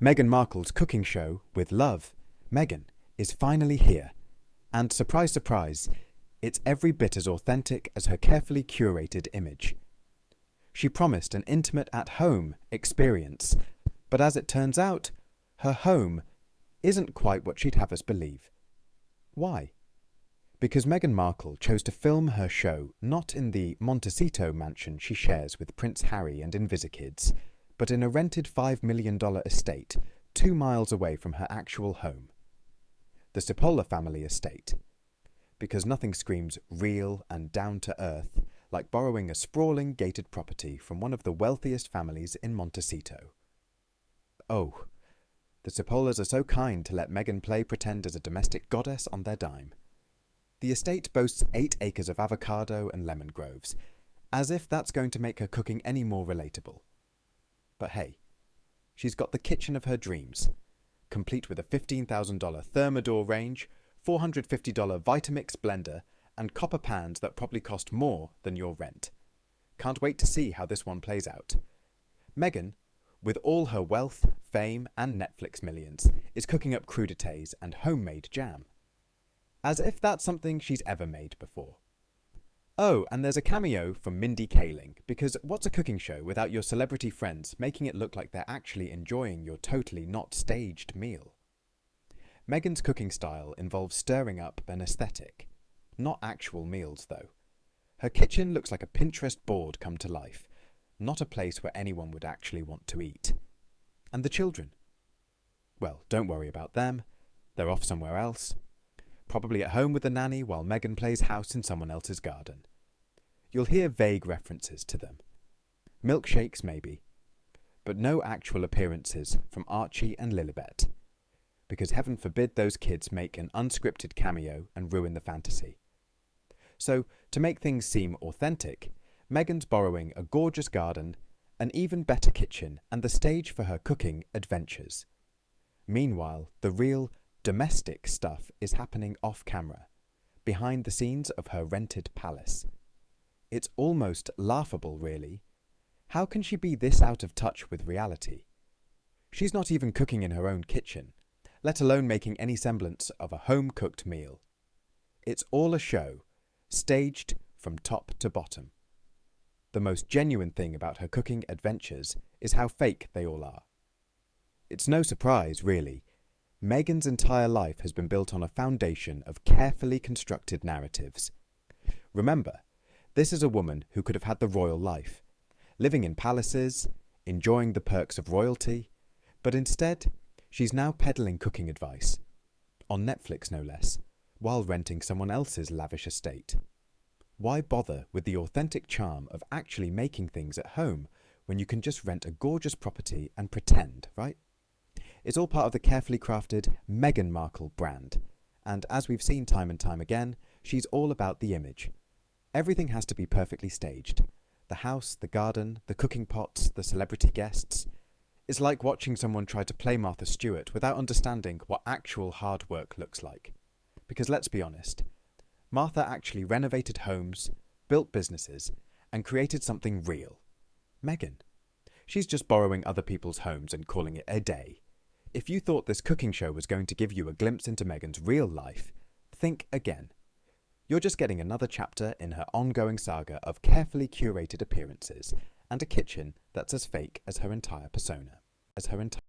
Meghan Markle's cooking show with love, Meghan, is finally here. And surprise, surprise, it's every bit as authentic as her carefully curated image. She promised an intimate at-home experience, but as it turns out, her home isn't quite what she'd have us believe. Why? Because Meghan Markle chose to film her show not in the Montecito mansion she shares with Prince Harry and Invisikids, but in a rented $5 million estate 2 miles away from her actual home. The Cipolla family estate. Because nothing screams real and down-to-earth like borrowing a sprawling gated property from one of the wealthiest families in Montecito. Oh, the Cipollas are so kind to let Meghan play pretend as a domestic goddess on their dime. The estate boasts 8 acres of avocado and lemon groves, as if that's going to make her cooking any more relatable. But hey, she's got the kitchen of her dreams, complete with a $15,000 Thermador range, $450 Vitamix blender, and copper pans that probably cost more than your rent. Can't wait to see how this one plays out. Meghan, with all her wealth, fame, and Netflix millions, is cooking up crudités and homemade jam. As if that's something she's ever made before. Oh, and there's a cameo from Mindy Kaling, because what's a cooking show without your celebrity friends making it look like they're actually enjoying your totally not staged meal? Meghan's cooking style involves stirring up an aesthetic. Not actual meals, though. Her kitchen looks like a Pinterest board come to life, not a place where anyone would actually want to eat. And the children? Well, don't worry about them. They're off somewhere else. Probably at home with the nanny while Meghan plays house in someone else's garden. You'll hear vague references to them. Milkshakes, maybe. But no actual appearances from Archie and Lilibet. Because heaven forbid those kids make an unscripted cameo and ruin the fantasy. So, to make things seem authentic, Meghan's borrowing a gorgeous garden, an even better kitchen, and the stage for her cooking adventures. Meanwhile, the real domestic stuff is happening off-camera, behind the scenes of her rented palace. It's almost laughable, really. How can she be this out of touch with reality? She's not even cooking in her own kitchen, let alone making any semblance of a home-cooked meal. It's all a show, staged from top to bottom. The most genuine thing about her cooking adventures is how fake they all are. It's no surprise, really. Meghan's entire life has been built on a foundation of carefully constructed narratives. Remember, this is a woman who could have had the royal life, living in palaces, enjoying the perks of royalty, but instead, she's now peddling cooking advice, on Netflix no less, while renting someone else's lavish estate. Why bother with the authentic charm of actually making things at home when you can just rent a gorgeous property and pretend, right? It's all part of the carefully crafted Meghan Markle brand, and as we've seen time and time again, she's all about the image. Everything has to be perfectly staged. The house, the garden, the cooking pots, the celebrity guests. It's like watching someone try to play Martha Stewart without understanding what actual hard work looks like. Because let's be honest, Martha actually renovated homes, built businesses, and created something real. Meghan. She's just borrowing other people's homes and calling it a day. If you thought this cooking show was going to give you a glimpse into Meghan's real life, think again. You're just getting another chapter in her ongoing saga of carefully curated appearances and a kitchen that's as fake as her entire persona.